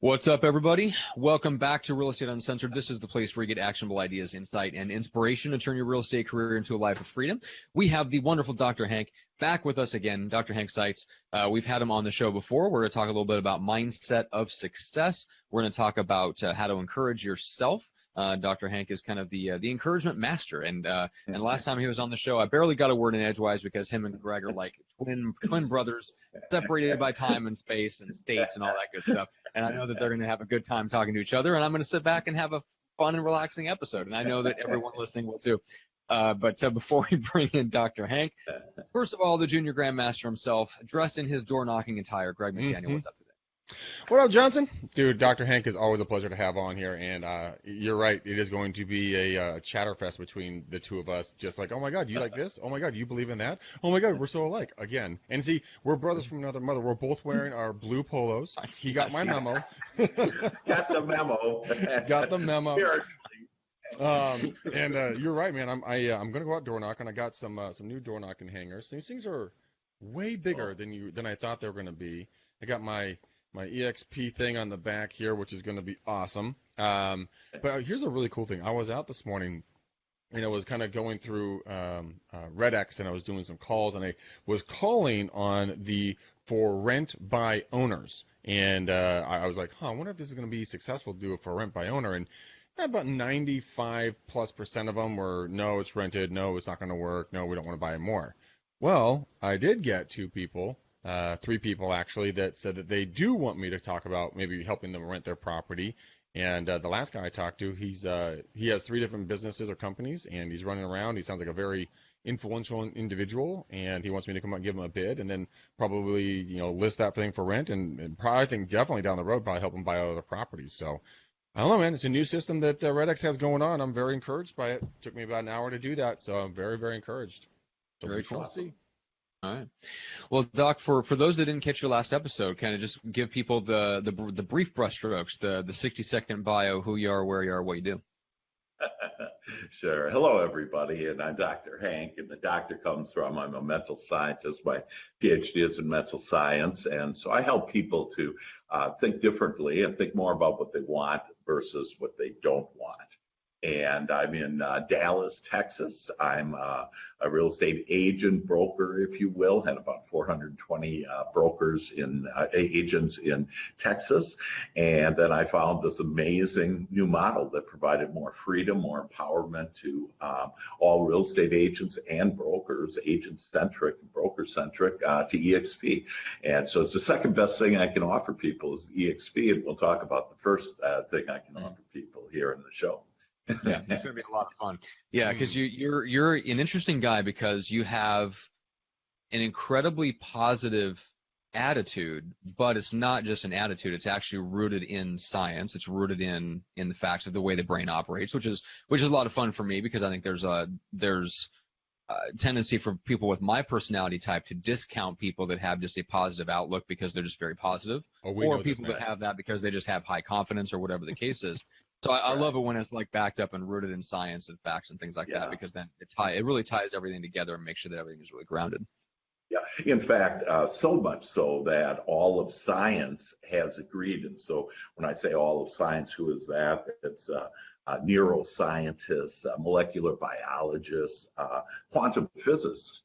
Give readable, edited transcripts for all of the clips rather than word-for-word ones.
What's up, everybody? Welcome back to Real Estate Uncensored. This is the place where you get actionable ideas, insight, and inspiration to turn your real estate career into a life of freedom. We have the wonderful Dr. Hank back with us again, Dr. Hank Seitz. We've had him on the show before. We're going to talk a little bit about mindset of success. We're going to talk about how to encourage yourself. Dr. Hank is kind of the encouragement master, and last time he was on the show, I barely got a word in edgewise because him and Greg are like twin brothers, separated by time and space and states and all that good stuff. And I know that they're going to have a good time talking to each other, and I'm going to sit back and have a fun and relaxing episode, and I know that everyone listening will too. But before we bring in Dr. Hank, first of all, the junior grandmaster himself, dressed in his door-knocking attire, Greg McDaniel, what's up today? What up, Johnson? Dude, Dr. Hank is always a pleasure to have on here, and you're right. It is going to be a chatterfest between the two of us, just like, oh, my God, you like this? Oh, my God, you believe in that? Oh, my God, we're so alike again. And see, we're brothers from another mother. We're both wearing our blue polos. He got my memo. Got the memo. Got the memo. And you're right, man. I'm going to go out door knocking. I got some new door knocking hangers. These things are way bigger than I thought they were going to be. I got my EXP thing on the back here, which is going to be awesome. But here's a really cool thing. I was out this morning, and I was kind of going through RedX, and I was doing some calls, and I was calling on the for rent by owners. And I was like, I wonder if this is going to be successful to do a for rent by owner. And about 95+% of them were, no, it's rented. No, it's not going to work. No, we don't want to buy more. Well, I did get three people actually, that said that they do want me to talk about maybe helping them rent their property. And the last guy I talked to, he has 3 different businesses or companies, and he's running around. He sounds like a very influential individual, and he wants me to come out and give him a bid, and then probably list that thing for rent, and probably, I think definitely down the road probably help him buy other properties. So I don't know, man. It's a new system that RedX has going on. I'm very encouraged by it. It took me about an hour to do that, so I'm very, very encouraged. So very cool. See. All right. Well, Doc, for those that didn't catch your last episode, kind of just give people the brief brushstrokes, the 60-second bio, who you are, where you are, what you do. Sure. Hello, everybody, and I'm Dr. Hank, and the doctor comes from, I'm a mental scientist. My PhD is in mental science, and so I help people to think differently and think more about what they want versus what they don't want. And I'm in Dallas, Texas. I'm a real estate agent, broker, if you will, had about 420 agents in Texas. And then I found this amazing new model that provided more freedom, more empowerment to all real estate agents and brokers, agent-centric, broker-centric, to EXP. And so it's the second best thing I can offer people is EXP, and we'll talk about the first thing I can offer people here in the show. Yeah, it's going to be a lot of fun. Yeah, because you're an interesting guy because you have an incredibly positive attitude, but it's not just an attitude. It's actually rooted in science. It's rooted in the facts of the way the brain operates, which is a lot of fun for me because I think there's a tendency for people with my personality type to discount people that have just a positive outlook because they're just very positive, or people that have that because they just have high confidence or whatever the case is. So I love it when it's like backed up and rooted in science and facts and things like that, because then it really ties everything together and makes sure that everything is really grounded. Yeah, in fact, so much so that all of science has agreed. And so when I say all of science, who is that? It's neuroscientists, molecular biologists, quantum physicists.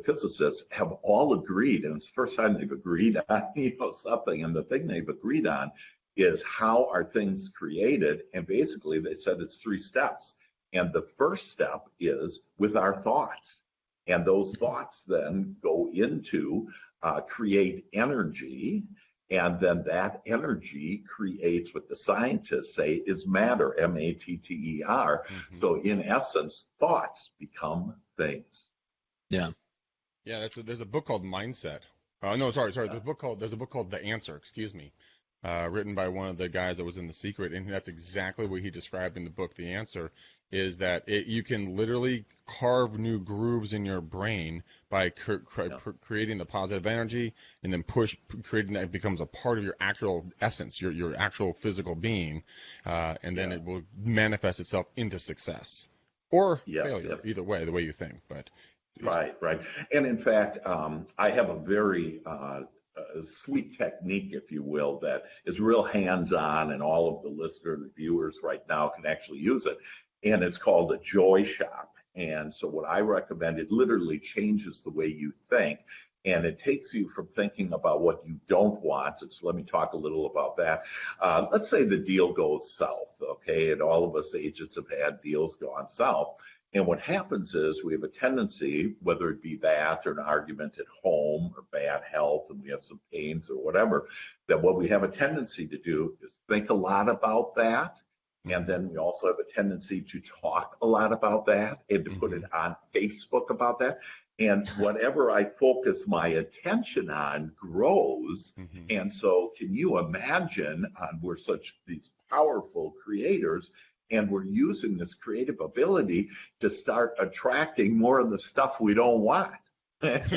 Physicists have all agreed, and it's the first time they've agreed on something. And the thing they've agreed on is how are things created, and basically they said it's 3 steps. And the first step is with our thoughts, and those thoughts then go into create energy, and then that energy creates what the scientists say is matter, M-A-T-T-E-R. So in essence, thoughts become things. Yeah. Yeah, there's a book called Mindset. No, sorry. There's a book called The Answer. Excuse me. Written by one of the guys that was in The Secret, and that's exactly what he described in the book. The answer is that you can literally carve new grooves in your brain by creating the positive energy, and then creating that becomes a part of your actual essence, your actual physical being, and then it will manifest itself into success or failure, either way, the way you think. But right. And in fact, I have a very a sweet technique, if you will, that is real hands-on, and all of the listeners and viewers right now can actually use it. And it's called a joy shop. And so what I recommend, it literally changes the way you think. And it takes you from thinking about what you don't want. So let me talk a little about that. Let's say the deal goes south, okay? And all of us agents have had deals gone south. And what happens is we have a tendency, whether it be that or an argument at home or bad health and we have some pains or whatever, that what we have a tendency to do is think a lot about that. And then we also have a tendency to talk a lot about that and to put it on Facebook about that. And whatever I focus my attention on grows. And so can you imagine, we're such these powerful creators, and we're using this creative ability to start attracting more of the stuff we don't want. It's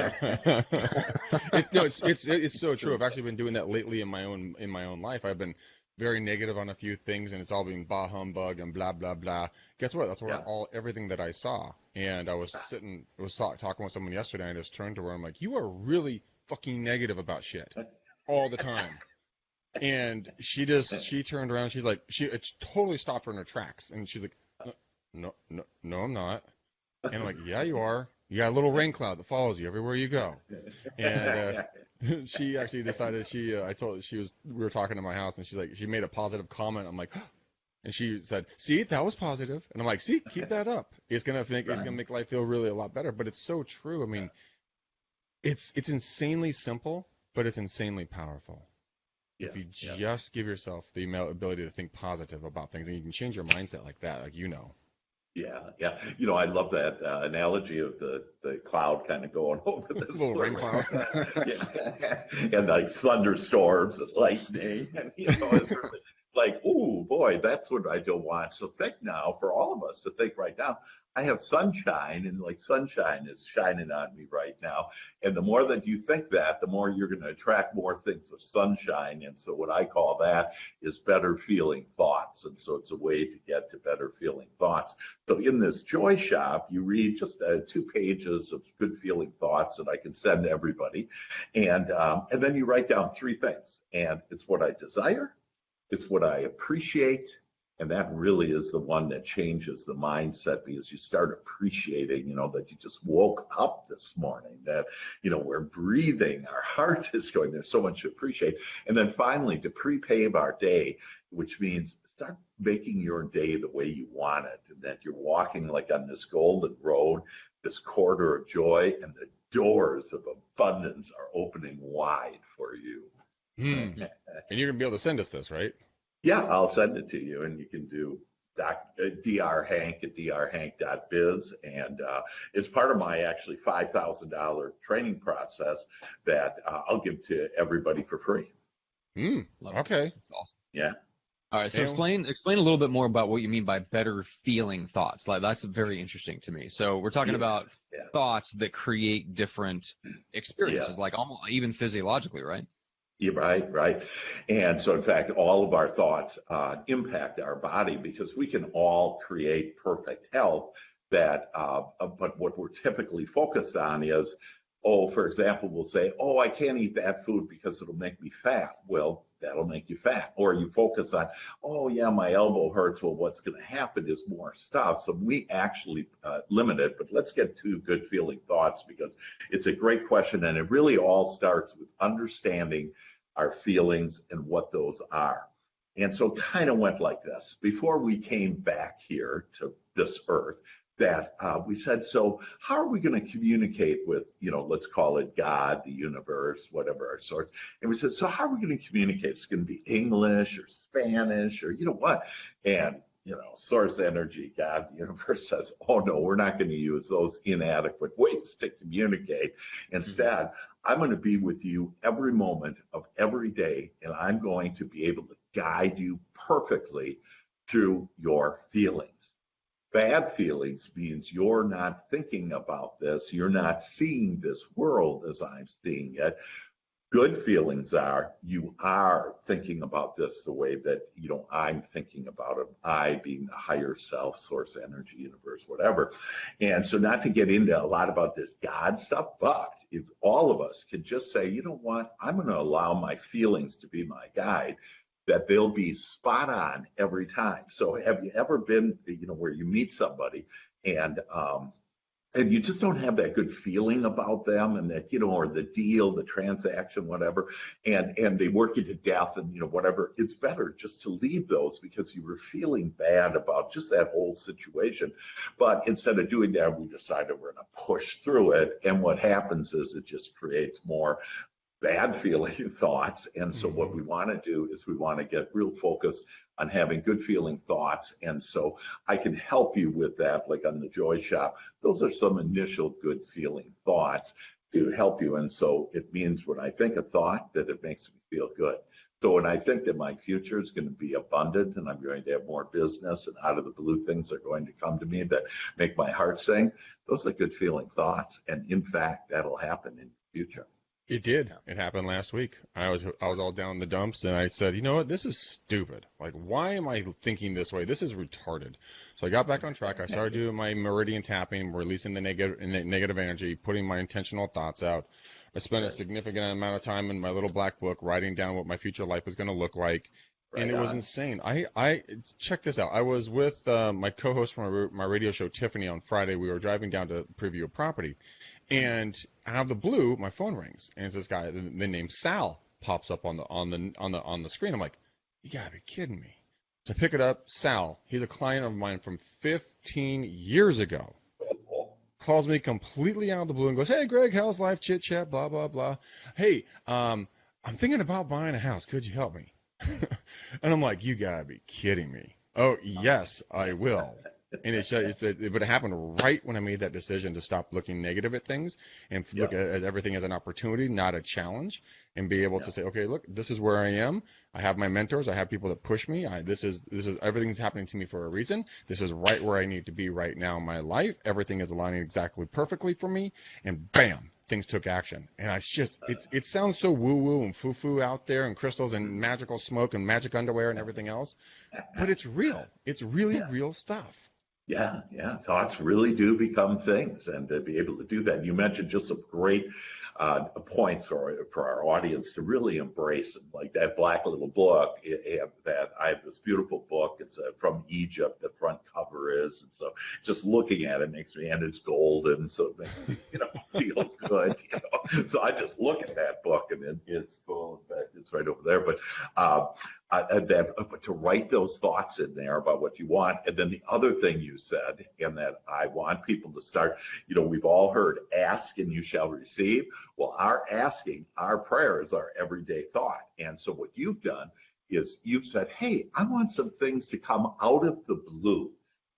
so true. I've actually been doing that lately in my own life. I've been very negative on a few things, and it's all being bah humbug and blah blah blah. Guess what? That's where everything that I saw. And I was talking with someone yesterday, and I just turned to her. I'm like, "You are really fucking negative about shit all the time." And she turned around. She's like, it totally stopped her in her tracks, and she's like, "No, I'm not." And I'm like, "Yeah, you are. You got a little rain cloud that follows you everywhere you go." And she actually decided we were talking to my house, and she's like, she made a positive comment. I'm like, and she said, "See, that was positive." And I'm like, "See, keep that up. It's gonna make life feel really a lot better." But it's so true. I mean, it's insanely simple, but it's insanely powerful. If you just give yourself the ability to think positive about things, and you can change your mindset like that, like Yeah. I love that analogy of the cloud kind of going over this little rain cloud. And like thunderstorms and lightning, and it's really like, oh boy, that's what I don't want. So think now, for all of us to think right now, I have sunshine, and like sunshine is shining on me right now. And the more that you think that, the more you're going to attract more things of sunshine. And so what I call that is better feeling thoughts. And so it's a way to get to better feeling thoughts. So in this joy shop, you read just 2 pages of good feeling thoughts that I can send to everybody. And then you write down 3 things. And it's what I desire, it's what I appreciate, and that really is the one that changes the mindset, because you start appreciating, that you just woke up this morning, that, we're breathing, our heart is going, there's so much to appreciate. And then finally, to prepave our day, which means start making your day the way you want it, and that you're walking like on this golden road, this corridor of joy, and the doors of abundance are opening wide for you. And you're going to be able to send us this, right? Yeah, I'll send it to you, and you can do drhank at drhank.biz, and it's part of my actually $5,000 training process that I'll give to everybody for free. Okay, that's awesome. Yeah. All right, so explain a little bit more about what you mean by better feeling thoughts. Like, that's very interesting to me. So we're talking about thoughts that create different experiences, like almost even physiologically, right? Yeah, right. And so, in fact, all of our thoughts impact our body, because we can all create perfect health. But what we're typically focused on is, for example, we'll say, I can't eat that food because it'll make me fat. Well, that'll make you fat. Or you focus on, my elbow hurts. Well, what's going to happen is more stuff. So we actually limit it. But let's get to good feeling thoughts, because it's a great question. And it really all starts with understanding our feelings and what those are. And so kind of went like this. Before we came back here to this earth, that we said, so how are we going to communicate with, let's call it God, the universe, whatever our source. And we said, so how are we going to communicate? It's going to be English or Spanish or what? And, source energy, God, the universe says, no, we're not going to use those inadequate ways to communicate. Instead, I'm going to be with you every moment of every day, and I'm going to be able to guide you perfectly through your feelings. Bad feelings means you're not thinking about this. You're not seeing this world as I'm seeing it. Good feelings are you are thinking about this the way that, I'm thinking about it. I being the higher self, source, energy, universe, whatever. And so not to get into a lot about this God stuff, but if all of us can just say, you know what, I'm going to allow my feelings to be my guide, that they'll be spot on every time. So have you ever been, where you meet somebody and you just don't have that good feeling about them, and that, or the deal, the transaction, whatever, and they work you to death, and, whatever, it's better just to leave those because you were feeling bad about just that whole situation. But instead of doing that, we decided we're going to push through it. And what happens is it just creates more bad feeling thoughts. And so what we want to do is we want to get real focused on having good feeling thoughts. And so I can help you with that, like on the Joy Shop. Those are some initial good feeling thoughts to help you. And so it means when I think a thought, that it makes me feel good. So when I think that my future is going to be abundant and I'm going to have more business and out of the blue things are going to come to me that make my heart sing, those are good feeling thoughts. And in fact, that'll happen in the future. It did. It happened last week. I was all down in the dumps, and I said, you know what, this is stupid. Like, why am I thinking this way? This is retarded. So I got back on track. I started doing my meridian tapping, releasing the negative energy, putting my intentional thoughts out. I spent a significant amount of time in my little black book writing down what my future life was going to look like. And it was insane. I check this out. I was with my co-host from my radio show, Tiffany, on Friday. We were driving down to preview a property. And out of the blue, my phone rings, and it's this guy. The name Sal pops up on the screen. I'm like, you gotta be kidding me! So I pick it up. Sal, he's a client of mine from 15 years ago. Calls me completely out of the blue and goes, "Hey, Greg, how's life? Chit chat, blah blah blah. Hey, I'm thinking about buying a house. Could you help me?" And I'm like, you gotta be kidding me! Oh yes, I will. And but it happened right when I made that decision to stop looking negative at things and look at everything as an opportunity, not a challenge, and be able to say, okay, look, this is where I am. I have my mentors. I have people that push me. This is everything's happening to me for a reason. This is right where I need to be right now in my life. Everything is aligning exactly perfectly for me. And bam, things took action. And it sounds so woo-woo and foo-foo out there and crystals and magical smoke and magic underwear and everything else, but it's real. It's really real stuff. Yeah. Thoughts really do become things, and to be able to do that. You mentioned just some great points for our audience to really embrace, like that black little book. I have this beautiful book. It's from Egypt. The front cover is, and so just looking at it makes me, and it's golden, so it makes me, feel good. So I just look at that book, and it's cool. In fact, it's right over there. But to write those thoughts in there about what you want. And then the other thing you said, and that I want people to start, we've all heard, ask and you shall receive. Well, our prayer is our everyday thought. And so what you've done is you've said, hey, I want some things to come out of the blue.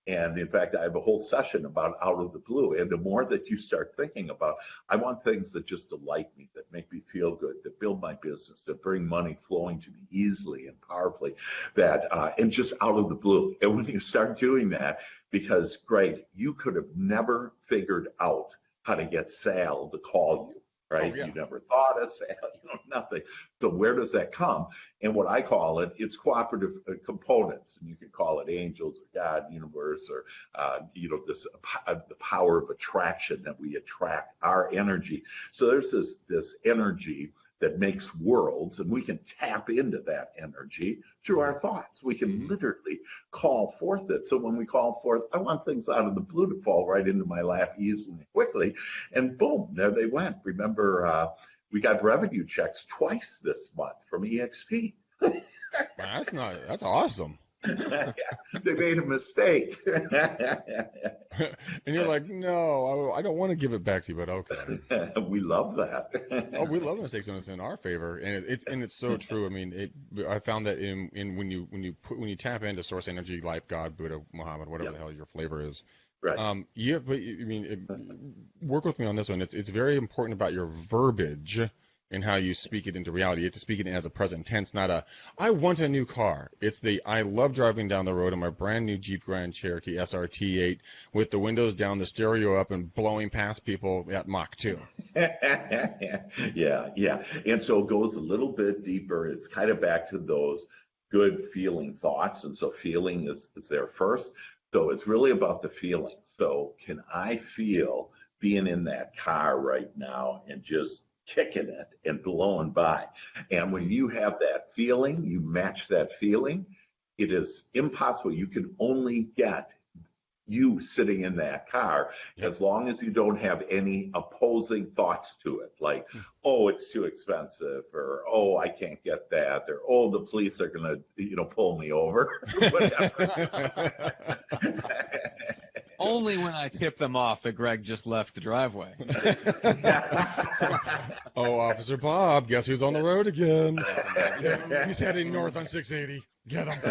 And in fact, I have a whole session about out of the blue. And the more that you start thinking about, I want things that just delight me, that make me feel good, that build my business, that bring money flowing to me easily and powerfully, and just out of the blue. And when you start doing that, because Greg, you could have never figured out how to get Sal to call you. Right? Oh, yeah. You never thought of Sal, nothing. So where does that come? And what I call it's cooperative components, and you can call it angels or God, universe, or the power of attraction, that we attract our energy. So there's this energy that makes worlds, and we can tap into that energy through our thoughts. We can literally call forth it. So when we call forth, I want things out of the blue to fall right into my lap easily and quickly, and boom, there they went. Remember, we got revenue checks twice this month from EXP. That's awesome. They made a mistake. And you're like, no, I don't want to give it back to you, but okay. We love that. Oh, we love mistakes when it's in our favor, and it's so true. I mean, I found that in when you tap into source energy, life, God, Buddha, Muhammad, whatever the hell your flavor is. Right. Work with me on this one. It's very important about your verbiage in how you speak it into reality. You have to speak it as a present tense, not a, I want a new car. It's the, I love driving down the road in my brand new Jeep Grand Cherokee SRT8 with the windows down, the stereo up, and blowing past people at Mach 2. Yeah. And so it goes a little bit deeper. It's kind of back to those good feeling thoughts. And so feeling is there first. So it's really about the feeling. So can I feel being in that car right now and just kicking it and blowing by? And when you have that feeling, you match that feeling, it is impossible. You can only get you sitting in that car as long as you don't have any opposing thoughts to it, like, oh, it's too expensive, or oh, I can't get that, or oh, the police are gonna pull me over. Whatever. Only when I tip them off that Greg just left the driveway. Oh, Officer Bob, guess who's on the road again? He's heading north on 680. Get him.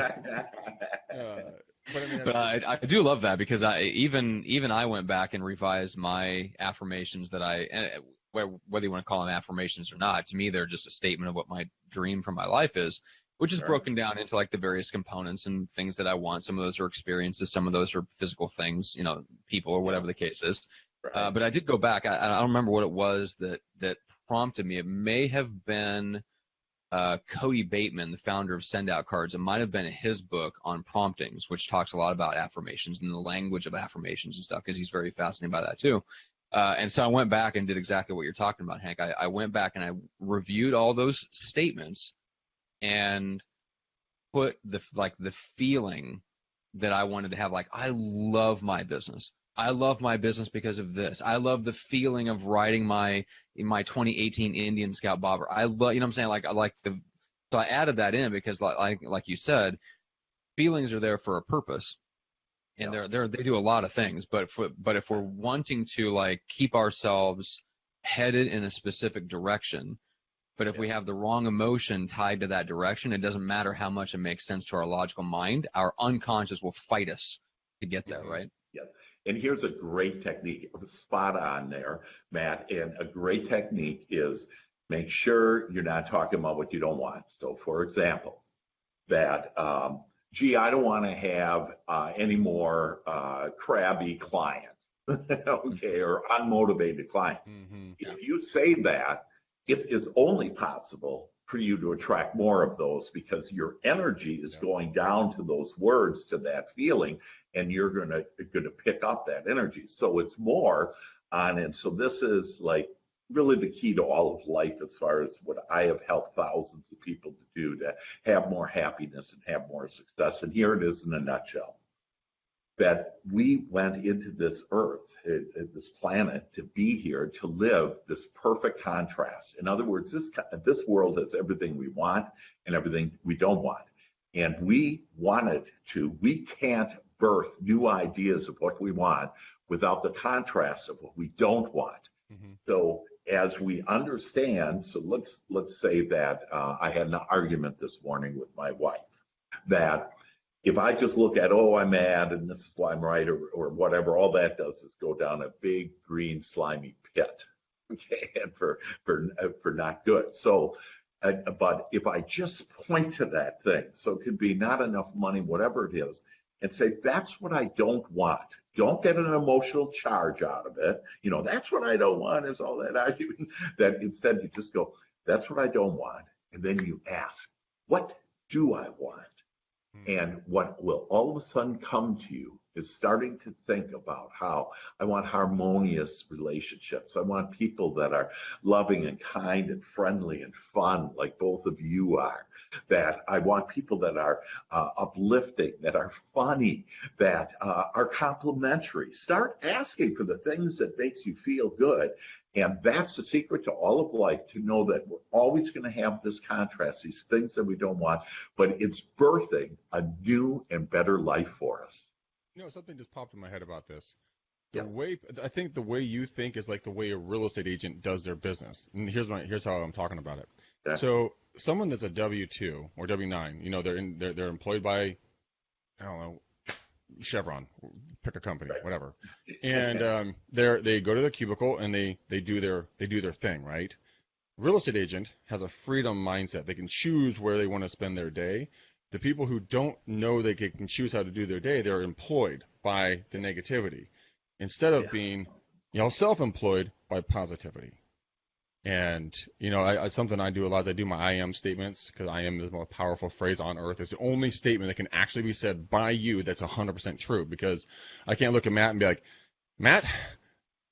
But I do love that, because even I went back and revised my affirmations that whether you want to call them affirmations or not, to me they're just a statement of what my dream for my life is, which is broken down into like the various components and things that I want. Some of those are experiences, some of those are physical things, people or whatever the case is. Right. But I did go back. I don't remember what it was that prompted me. It may have been Cody Bateman, the founder of Send Out Cards. It might have been his book on promptings, which talks a lot about affirmations and the language of affirmations and stuff, because he's very fascinated by that too. And so I went back and did exactly what you're talking about, Hank. I went back and I reviewed all those statements and put the feeling that I wanted to have. Like, I love my business. I love my business because of this. I love the feeling of riding my 2018 Indian Scout Bobber. I love, what I'm saying? So I added that in because like you said, feelings are there for a purpose, and they do a lot of things. But if we're wanting to keep ourselves headed in a specific direction, but if we have the wrong emotion tied to that direction, it doesn't matter how much it makes sense to our logical mind. Our unconscious will fight us to get there, right? Yeah. And here's a great technique, spot on there, Matt. And a great technique is make sure you're not talking about what you don't want. So, for example, that, gee, I don't want to have any more crabby clients, okay, or unmotivated clients. Mm-hmm. If you say that, it's only possible for you to attract more of those, because your energy is going down to those words, to that feeling, and you're gonna pick up that energy. So it's more on it. So this is really the key to all of life, as far as what I have helped thousands of people to do, to have more happiness and have more success. And here it is in a nutshell. That we went into this earth, this planet, to be here, to live this perfect contrast. In other words, this world has everything we want and everything we don't want. And we can't birth new ideas of what we want without the contrast of what we don't want. Mm-hmm. So as we understand, so let's say that I had an argument this morning with my wife, that if I just look at, oh, I'm mad and this is why I'm right, or whatever, all that does is go down a big green slimy pit, okay, and for not good. So, but if I just point to that thing, so it could be not enough money, whatever it is, and say, that's what I don't want. Don't get an emotional charge out of it. That's what I don't want, is all that arguing. That instead you just go, that's what I don't want. And then you ask, what do I want? And what will all of a sudden come to you is starting to think about how I want harmonious relationships. I want people that are loving and kind and friendly and fun, like both of you are. That I want people that are uplifting, that are funny, that are complimentary. Start asking for the things that makes you feel good. And that's the secret to all of life, to know that we're always going to have this contrast, these things that we don't want, but it's birthing a new and better life for us. Something just popped in my head about this. I think the way you think is like the way a real estate agent does their business. And here's how I'm talking about it. Yeah. So someone that's a W-2 or W-9, they're employed by, I don't know, Chevron, pick a company, whatever, and they go to their cubicle and they do their thing, right? real estate agent has a freedom mindset. They can choose where they want to spend their day. The people who don't know they can choose how to do their day, they're employed by the negativity instead of being, self-employed by positivity. And, something I do a lot is I do my I am statements, because I am the most powerful phrase on earth. It's the only statement that can actually be said by you that's 100% true, because I can't look at Matt and be like, Matt,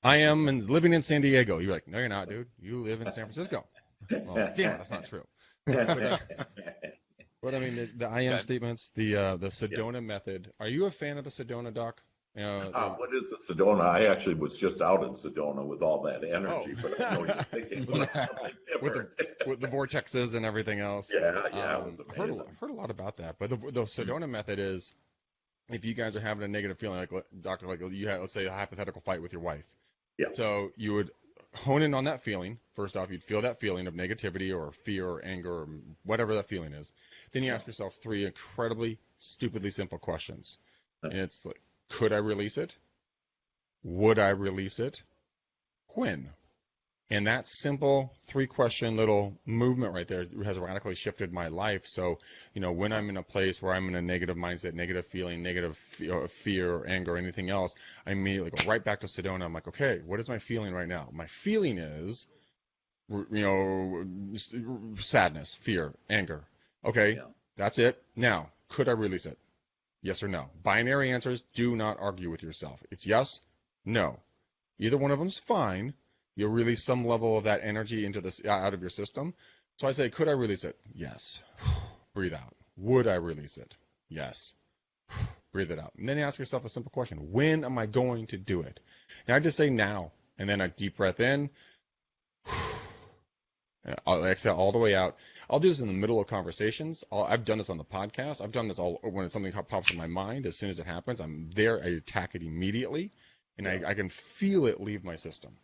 I am living in San Diego. You're like, no, you're not, dude. You live in San Francisco. Well, damn, that's not true. But I mean, the I am statements, the Sedona Method. Are you a fan of the Sedona, Doc? What is the Sedona? I actually was just out in Sedona with all that energy, but I know you're thinking about something different. with the vortexes and everything else. Yeah, it was amazing. I've heard a lot about that. But the Sedona Method is, if you guys are having a negative feeling, like Doctor, like you had, let's say, a hypothetical fight with your wife. Yeah. So you would hone in on that feeling. First off, you'd feel that feeling of negativity or fear or anger or whatever that feeling is. Then you ask yourself 3 incredibly, stupidly simple questions. And it's like, could I release it? Would I release it? When? And that simple 3-question little movement right there has radically shifted my life. So, when I'm in a place where I'm in a negative mindset, negative feeling, negative fear or anger or anything else, I immediately go right back to Sedona. I'm like, okay, what is my feeling right now? My feeling is, sadness, fear, anger. Okay, that's it. Now, could I release it? Yes or no. Binary answers. Do not argue with yourself. It's yes, no. Either one of them's fine. You'll release some level of that energy into this out of your system. So I say, could I release it? Yes. Breathe out. Would I release it? Yes. Breathe it out. And then you ask yourself a simple question. When am I going to do it? And I just say now. And then a deep breath in. I'll exhale all the way out. I'll do this in the middle of conversations. I've done this on the podcast. I've done this all when something pops in my mind. As soon as it happens, I'm there. I attack it immediately. And I can feel it leave my system.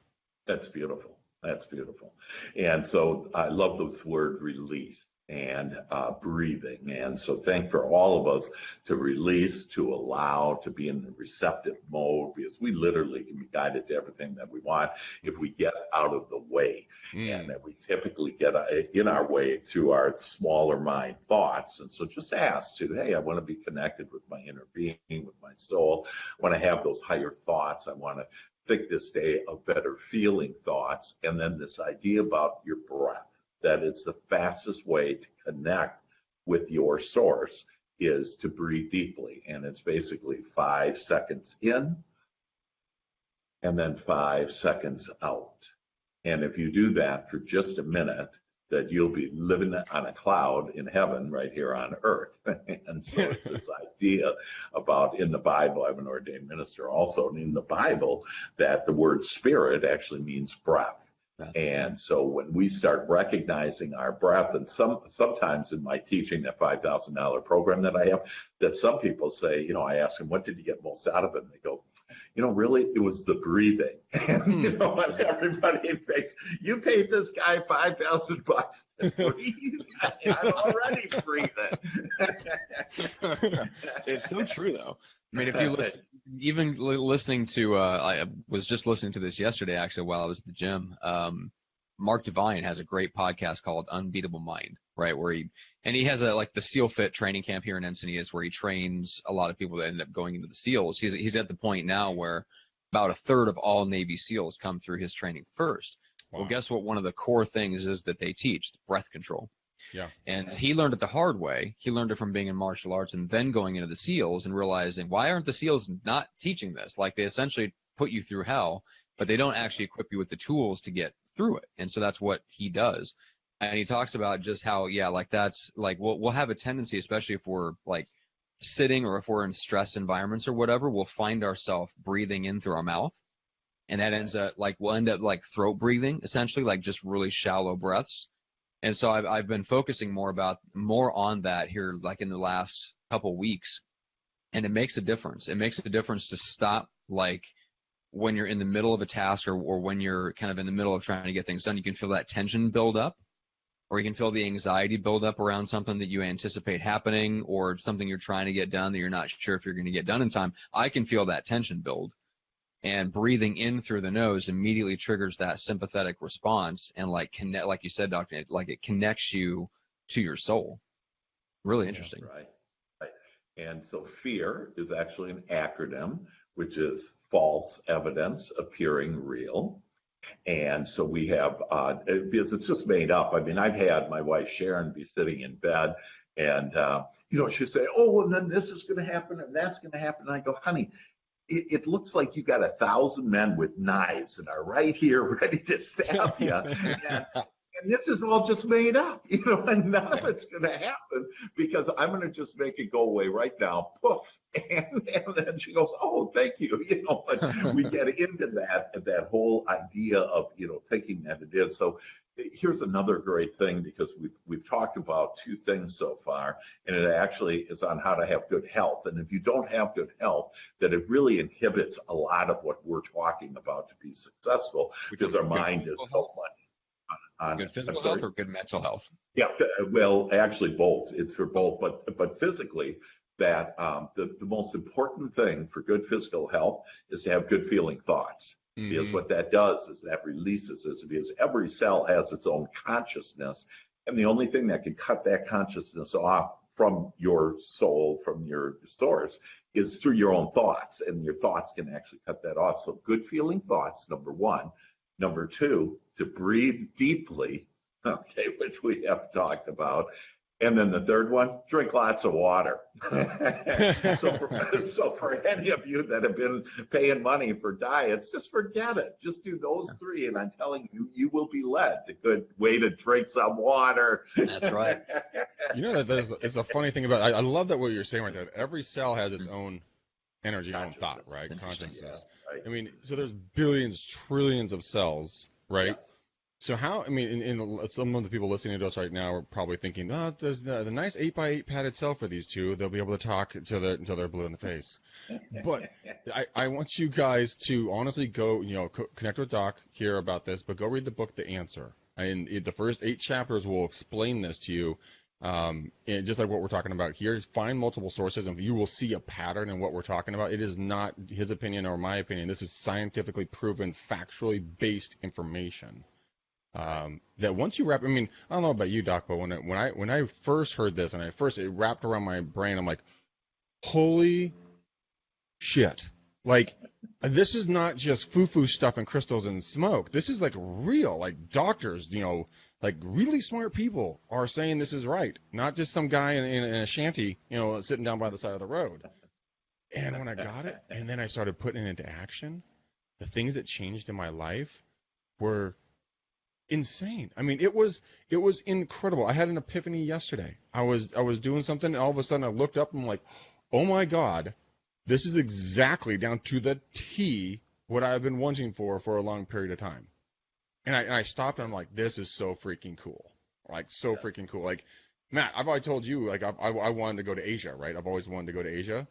That's beautiful. That's beautiful. And so I love this word release and breathing. And so thank for all of us to release, to allow, to be in the receptive mode, because we literally can be guided to everything that we want if we get out of the way. And that we typically get in our way through our smaller mind thoughts. And so just ask hey, I want to be connected with my inner being, with my soul. I want to have those higher thoughts. I want to think this day of better feeling thoughts. And then this idea about your breath, that it's the fastest way to connect with your source is to breathe deeply. And it's basically 5 seconds in and then 5 seconds out. And if you do that for just a minute, that you'll be living on a cloud in heaven right here on earth. And so it's this idea about, in the Bible, I'm an ordained minister also, and in the Bible, that the word spirit actually means breath. And so when we start recognizing our breath, and sometimes in my teaching, that $5,000 program that I have, that some people say, I ask them, what did you get most out of it? And they go, really, it was the breathing. And, and everybody thinks, you paid this guy $5,000 to breathe. I'm already breathing. It's so true, though. I mean, if you listen, even listening to, I was just listening to this yesterday, actually, while I was at the gym. Mark Devine has a great podcast called Unbeatable Mind, right? Where he has the SEAL Fit training camp here in Encinitas, where he trains a lot of people that end up going into the SEALs. He's at the point now where about a third of all Navy SEALs come through his training first. Wow. Well, guess what? One of the core things is that they teach breath control. Yeah. And he learned it the hard way. He learned it from being in martial arts and then going into the SEALs and realizing, why aren't the SEALs not teaching this? Like, they essentially put you through hell, but they don't actually equip you with the tools to get through it. And so that's what he does. And he talks about just how, that's like, we'll have a tendency, especially if we're like sitting or if we're in stressed environments or whatever, we'll find ourselves breathing in through our mouth. And that ends up we'll end up like throat breathing, essentially, like just really shallow breaths. And so I've been focusing more on that here, like in the last couple weeks, and it makes a difference. It makes a difference to stop, like when you're in the middle of a task or when you're kind of in the middle of trying to get things done, you can feel that tension build up, or you can feel the anxiety build up around something that you anticipate happening or something you're trying to get done that you're not sure if you're going to get done in time. I can feel that tension build. And breathing in through the nose immediately triggers that sympathetic response, and like you said, Doctor, like it connects you to your soul. Really interesting. Right. And so fear is actually an acronym, which is false evidence appearing real. And so we have, because it's just made up. I mean, I've had my wife Sharon be sitting in bed and, she'll say, oh, and then this is going to happen and that's going to happen. And I go, honey, it looks like you got 1,000 men with knives and are right here ready to stab you. And this is all just made up, and none of it's going to happen because I'm going to just make it go away right now. Poof. And then she goes, oh, thank you. But we get into that whole idea of, thinking that it is. So here's another great thing, because we've talked about two things so far, and it actually is on how to have good health. And if you don't have good health, that it really inhibits a lot of what we're talking about to be successful, because our mind is so much. Good physical health or good mental health? Yeah, well, actually both. It's for both, but physically, that the most important thing for good physical health is to have good feeling thoughts. Mm-hmm. Because what that does is that releases this, because every cell has its own consciousness, and the only thing that can cut that consciousness off from your soul, from your source, is through your own thoughts, and your thoughts can actually cut that off. So good feeling thoughts, number one. Number two, to breathe deeply, okay, which we have talked about. And then the third one, drink lots of water. So for any of you that have been paying money for diets, just forget it. Just do those three, and I'm telling you, you will be led to good way to drink some water. That's right. It's a funny thing about, I love that what you're saying right there. Every cell has its own energy, own thought, right? Consciousness. Yeah, right. I mean, so there's billions, trillions of cells, right? Yes. So how, I mean, in some of the people listening to us right now are probably thinking, oh, there's the nice 8x8 padded cell for these two. They'll be able to talk until they're blue in the face. But I want you guys to honestly go, connect with Doc, hear about this, but go read the book, The Answer. And the first 8 chapters will explain this to you. And just like what we're talking about here, find multiple sources and you will see a pattern in what we're talking about. It is not his opinion or my opinion. This is scientifically proven, factually based information. That once you wrap, I mean, I don't know about you, Doc, but when I first heard this and it wrapped around my brain, I'm like, holy shit. Like, this is not just foo-foo stuff and crystals and smoke. This is like real, like doctors, like really smart people are saying this is right, not just some guy in a shanty, sitting down by the side of the road. And when I got it, and then I started putting it into action, the things that changed in my life were insane. I mean, it was incredible. I had an epiphany yesterday. I was doing something, and all of a sudden I looked up and I'm like, oh my God, this is exactly down to the T what I've been wanting for a long period of time. And I stopped and I'm like, this is so freaking cool. Like, so freaking cool. Like, Matt, I've already told you, like, I wanted to go to Asia, right? I've always wanted to go to Asia.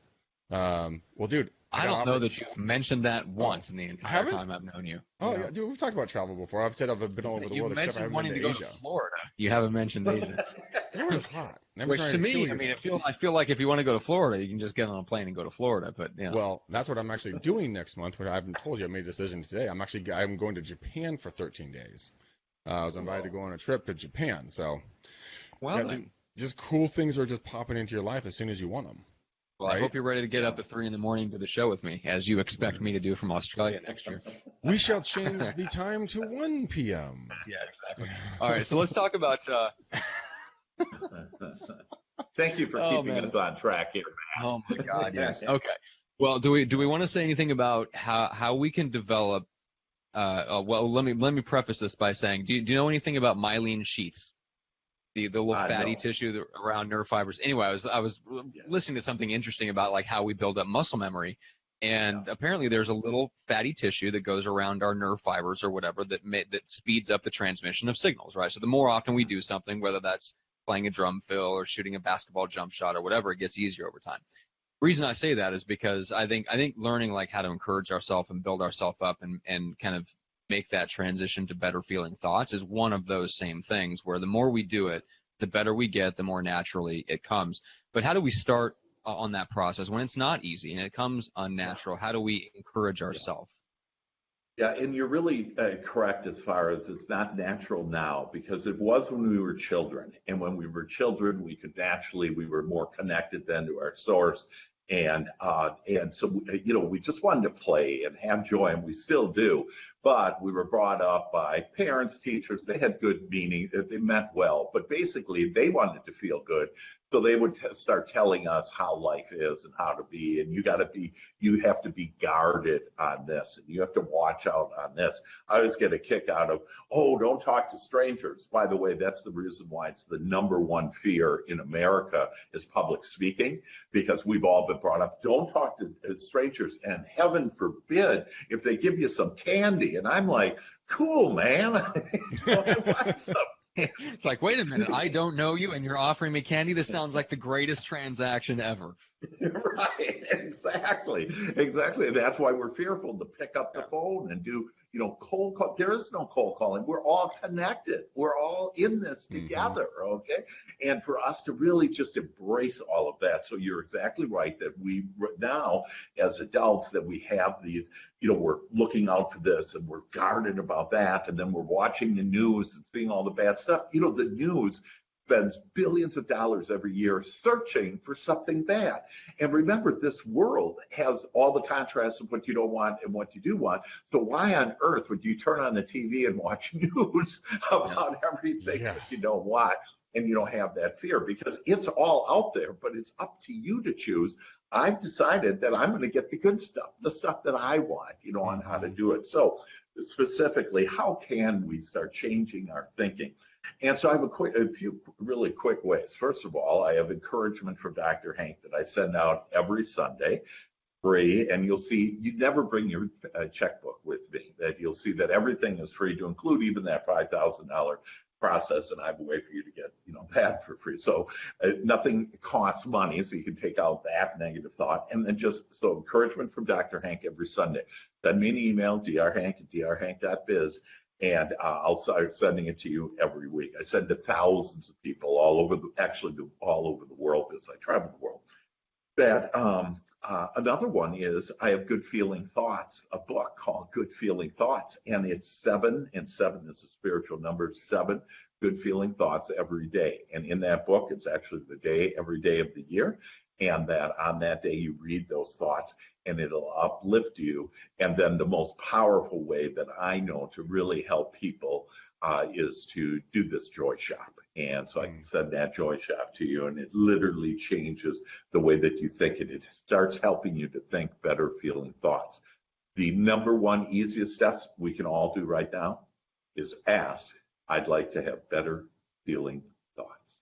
Well, dude. I don't know that you've mentioned that once in the entire time I've known you. Oh, yeah, dude, we've talked about travel before. I've said I've been all over the world, except I haven't been to Asia. You mentioned wanting to go to Florida. You haven't mentioned Asia. Florida's hot. Which to me, I mean, I feel like if you want to go to Florida, you can just get on a plane and go to Florida. But Well, that's what I'm actually doing next month. But I haven't told you. I made a decision today. I'm going to Japan for 13 days. I was invited to go on a trip to Japan. So, just cool things are just popping into your life as soon as you want them. Well, right? I hope you're ready to get up at 3 a.m. to the show with me, as you expect me to do from Australia next year. We shall change the time to 1 p.m. Yeah, exactly. All right, so let's talk about. Thank you for keeping us on track here, Matt. Oh my God, yes. Okay. Well, do we want to say anything about how we can develop? Well, let me preface this by saying, do you know anything about myelin sheaths? The little fatty tissue around nerve fibers. Anyway, I was listening to something interesting about like how we build up muscle memory, and apparently there's a little fatty tissue that goes around our nerve fibers or whatever that speeds up the transmission of signals, right? So the more often we do something, whether that's playing a drum fill or shooting a basketball jump shot or whatever, it gets easier over time. The reason I say that is because I think learning like how to encourage ourselves and build ourselves up and kind of make that transition to better feeling thoughts is one of those same things where the more we do it, the better we get, the more naturally it comes. But how do we start on that process when it's not easy and it comes unnatural? How do we encourage ourselves Yeah, and you're really correct as far as it's not natural now, because it was when we were children. And when we were children, we could naturally, we were more connected then to our source. And so, we just wanted to play and have joy, and we still do. But we were brought up by parents, teachers. They had good meaning. They meant well. But basically, they wanted to feel good. So they would start telling us how life is and how to be. And you have to be guarded on this. And you have to watch out on this. I always get a kick out of, oh, don't talk to strangers. By the way, that's the reason why it's the number one fear in America is public speaking, because we've all been brought up, don't talk to strangers. And heaven forbid if they give you some candy. And I'm like, cool, man. I want some. It's like, wait a minute, I don't know you and you're offering me candy? This sounds like the greatest transaction ever. Right, exactly. That's why we're fearful to pick up the phone and do, cold call. There is no cold calling. We're all connected. We're all in this together, okay? And for us to really just embrace all of that. So you're exactly right that we now, as adults, that we have these, we're looking out for this and we're guarded about that. And then we're watching the news and seeing all the bad stuff. The news spends billions of dollars every year searching for something bad. And remember, this world has all the contrasts of what you don't want and what you do want. So why on earth would you turn on the TV and watch news about everything that you don't want and you don't have that fear? Because it's all out there, but it's up to you to choose. I've decided that I'm going to get the good stuff, the stuff that I want, on how to do it. So specifically, how can we start changing our thinking? And so I have a few really quick ways. First of all, I have encouragement from Dr. Hank that I send out every Sunday, free. And you'll see, you never bring your checkbook with me, that you'll see that everything is free, to include even that $5,000 process. And I have a way for you to get, that for free. So nothing costs money, so you can take out that negative thought. And then so encouragement from Dr. Hank every Sunday. Send me an email, drhank@drhank.biz. And I'll start sending it to you every week. I send to thousands of people all over the world, because I travel the world. Another one is I have Good Feeling Thoughts, a book called Good Feeling Thoughts, and it's 7, and 7 is a spiritual number, 7 good feeling thoughts every day. And in that book, it's actually every day of the year. And that on that day you read those thoughts and it'll uplift you. And then the most powerful way that I know to really help people is to do this joy shop. And so I can send that joy shop to you, and it literally changes the way that you think, and it starts helping you to think better feeling thoughts. The number one easiest steps we can all do right now is ask, I'd like to have better feeling thoughts.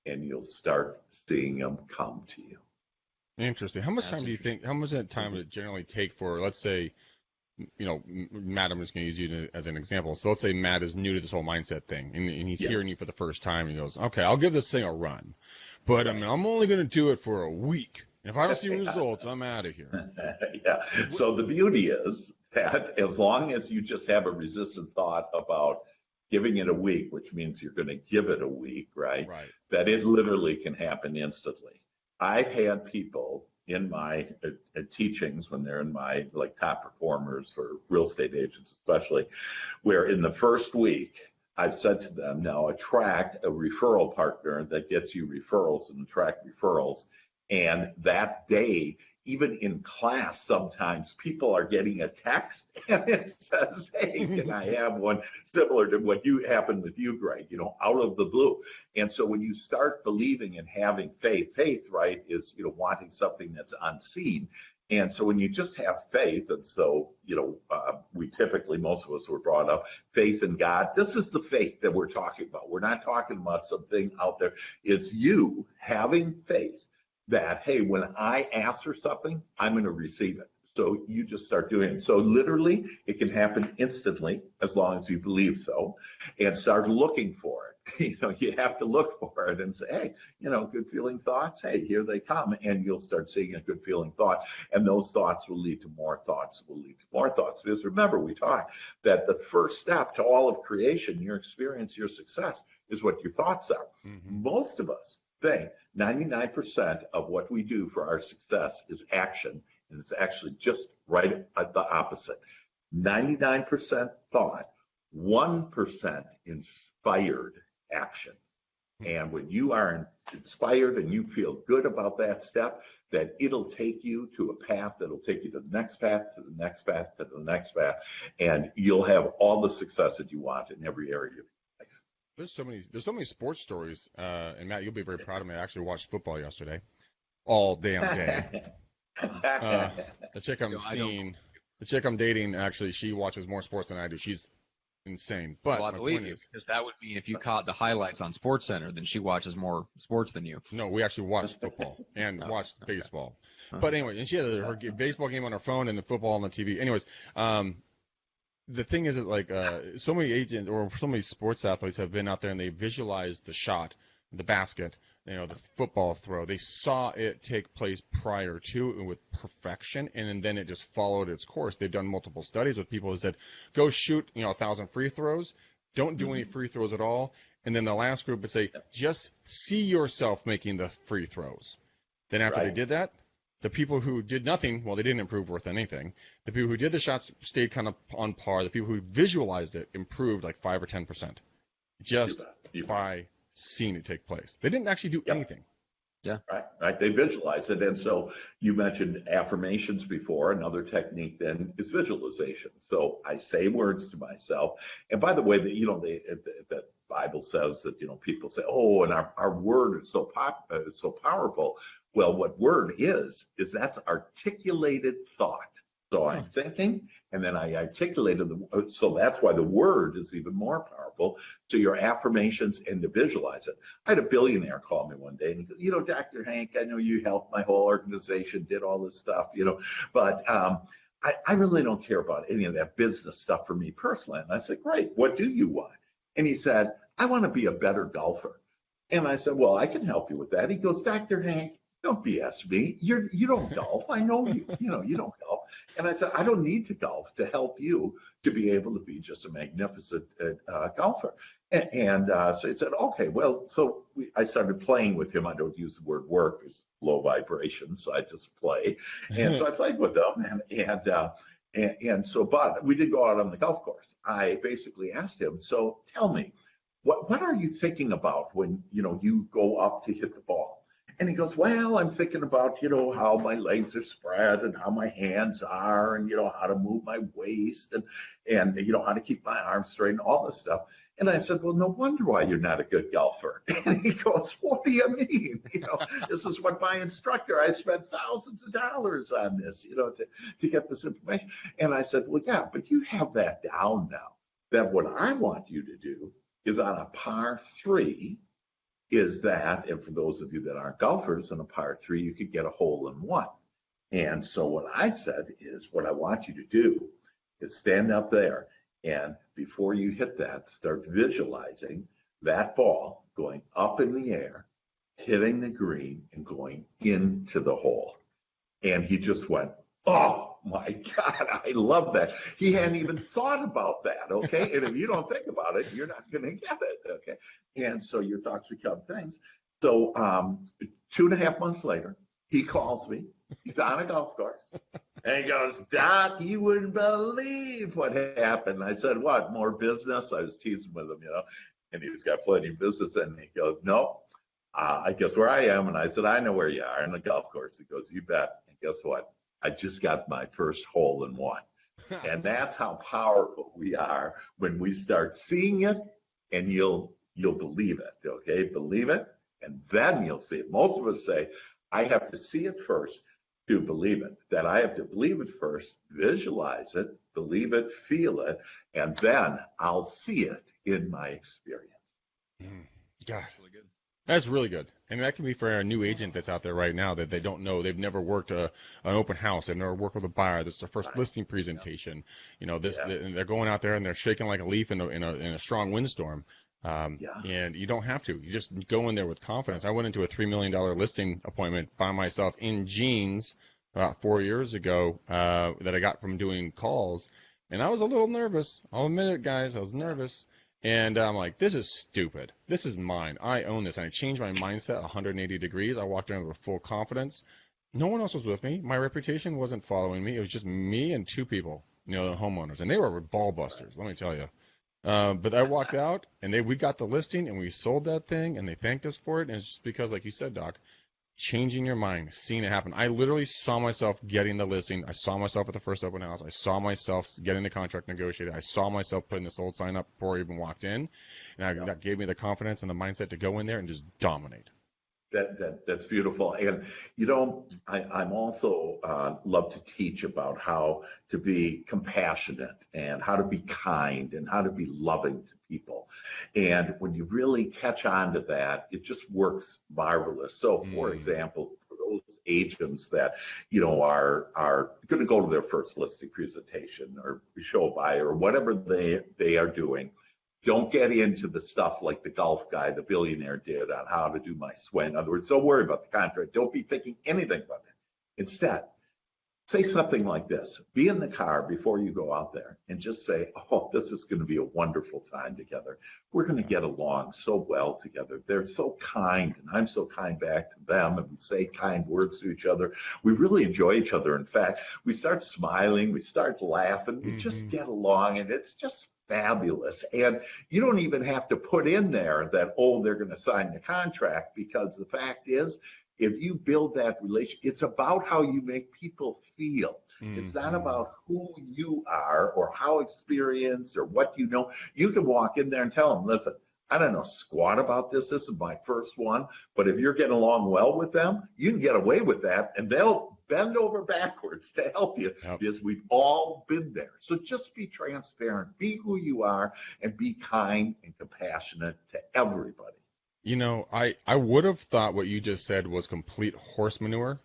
And you'll start seeing them come to you. Interesting. How much time do you think, how much time would it generally take for, let's say, Matt, I'm just going to use you as an example. So let's say Matt is new to this whole mindset thing, and he's hearing you for the first time, and he goes, okay, I'll give this thing a run. But I'm only going to do it for a week. And if I don't see results, I'm out of here. So the beauty is that as long as you just have a resistant thought about giving it a week, which means you're going to give it a week, right? That it literally can happen instantly. I've had people in my teachings, when they're in my top performers for real estate agents especially, where in the first week I've said to them, now attract a referral partner that gets you referrals and attract referrals. And that day, even in class, sometimes people are getting a text and it says, hey, can I have one similar to what happened with you, Greg, out of the blue. And so when you start believing and having faith, right, is, wanting something that's unseen. And so when you just have faith, and so, we typically, most of us were brought up, faith in God. This is the faith that we're talking about. We're not talking about something out there. It's you having faith that, hey, when I ask for something, I'm going to receive it. So you just start doing it. So literally, it can happen instantly as long as you believe so, and start looking for it. You have to look for it and say, hey, good feeling thoughts. Hey, here they come. And you'll start seeing a good feeling thought. And those thoughts will lead to more thoughts, Because remember, we talked that the first step to all of creation, your experience, your success, is what your thoughts are. Most of us think 99% of what we do for our success is action, and it's actually just right at the opposite. 99% thought, 1% inspired action. And when you are inspired and you feel good about that step, that it'll take you to a path that'll take you to the next path, to the next path, to the next path, and you'll have all the success that you want in every area of your life. There's so many sports stories, and Matt, you'll be very proud of me. I actually watched football yesterday, all damn day. The chick I'm dating, actually, she watches more sports than I do. She's insane. But I believe you, because that would mean if you caught the highlights on SportsCenter, then she watches more sports than you. No, we actually watched football and watched baseball. But anyway, and she had her baseball game on her phone and the football on the TV. Anyways, the thing is that, like, so many agents or so many sports athletes have been out there and they visualized the shot, the basket, the football throw. They saw it take place prior to and with perfection, and then it just followed its course. They've done multiple studies with people who said, go shoot, 1,000 free throws. Don't do any free throws at all. And then the last group would say, just see yourself making the free throws. Then after they did that, the people who did nothing, well, they didn't improve worth anything. The people who did the shots stayed kind of on par. The people who visualized it improved like 5 or 10%. Just by seeing it take place. They didn't actually do anything. Yeah. Right. They visualize it. And so you mentioned affirmations before. Another technique then is visualization. So I say words to myself. And by the way, the Bible says that, people say, oh, and our word is so powerful. Well, what word is that's articulated thought. So I'm thinking, and then I articulated so that's why the word is even more powerful. So your affirmations and to visualize it. I had a billionaire call me one day and he goes, Dr. Hank, I know you helped my whole organization, did all this stuff, but I really don't care about any of that business stuff for me personally. And I said, great, what do you want? And he said, I want to be a better golfer. And I said, well, I can help you with that. He goes, Dr. Hank, don't BS me. You don't golf. I know you. You don't golf. And I said, I don't need to golf to help you to be able to be just a magnificent golfer. And so he said, okay, well, so I started playing with him. I don't use the word work, it's low vibration, so I just play. And so I played with him, and so, but we did go out on the golf course. I basically asked him, so tell me, what are you thinking about when you go up to hit the ball? And he goes, well, I'm thinking about, how my legs are spread and how my hands are and, how to move my waist and how to keep my arms straight and all this stuff. And I said, well, no wonder why you're not a good golfer. And he goes, what do you mean? This is what my instructor, I spent thousands of dollars on this, to get this information. And I said, well, yeah, but you have that down now. That what I want you to do is on a par 3, is that, and for those of you that aren't golfers, on a par 3, you could get a hole in one. And so what I said is, what I want you to do is stand up there, and before you hit that, start visualizing that ball going up in the air, hitting the green, and going into the hole. And he just went, oh my God, I love that. He hadn't even thought about that, okay? And if you don't think about it, you're not going to get it, okay? And so your thoughts become things. So 2.5 months later, he calls me. He's on a golf course. And he goes, Doc, you wouldn't believe what happened. I said, what, more business? I was teasing with him, and he's got plenty of business. And he goes, no, I guess where I am. And I said, I know where you are, on the golf course. He goes, you bet. And guess what? I just got my first hole in one. And that's how powerful we are when we start seeing it, and you'll believe it, okay? Believe it, and then you'll see it. Most of us say, I have to see it first to believe it. That I have to believe it first, visualize it, believe it, feel it, and then I'll see it in my experience. God. Really good. That's really good. And that can be for a new agent that's out there right now that they don't know. They've never worked an open house. They've never worked with a buyer. This is their first listing presentation. They're going out there and they're shaking like a leaf in a strong windstorm. And you don't have to. You just go in there with confidence. I went into a $3 million listing appointment by myself in jeans about 4 years ago that I got from doing calls. And I was a little nervous. I'll admit it, guys. I was nervous. And I'm like, this is stupid. This is mine. I own this. And I changed my mindset 180 degrees. I walked around with full confidence. No one else was with me. My reputation wasn't following me. It was just me and two people, the homeowners, and they were ball busters. Let me tell you. But I walked out, and we got the listing, and we sold that thing, and they thanked us for it. And it's just because, like you said, Doc, changing your mind, seeing it happen. I literally saw myself getting the listing. I saw myself at the first open house. I saw myself getting the contract negotiated. I saw myself putting the sold sign up before I even walked in, and that gave me the confidence and the mindset to go in there and just dominate. That's beautiful. And, I'm also love to teach about how to be compassionate and how to be kind and how to be loving to people. And when you really catch on to that, it just works marvelous. So, for example, for those agents that, are going to go to their first listing presentation or show a buyer or whatever they are doing, don't get into the stuff like the golf guy, the billionaire, did on how to do my swing. In other words, don't worry about the contract. Don't be thinking anything about it. Instead, say something like this. Be in the car before you go out there and just say, oh, this is going to be a wonderful time together. We're going to get along so well together. They're so kind, and I'm so kind back to them, and we say kind words to each other. We really enjoy each other. In fact, we start smiling, we start laughing, we just get along, and it's just fabulous. And you don't even have to put in there that, oh, they're going to sign the contract, because the fact is, if you build that relation, it's about how you make people feel. It's not about who you are or how experienced or what you know. You can walk in there and tell them, listen, I don't know squat about this. This is my first one. But if you're getting along well with them, you can get away with that, and they'll bend over backwards to help you, because we've all been there. So just be transparent, be who you are, and be kind and compassionate to everybody. I would have thought what you just said was complete horse manure.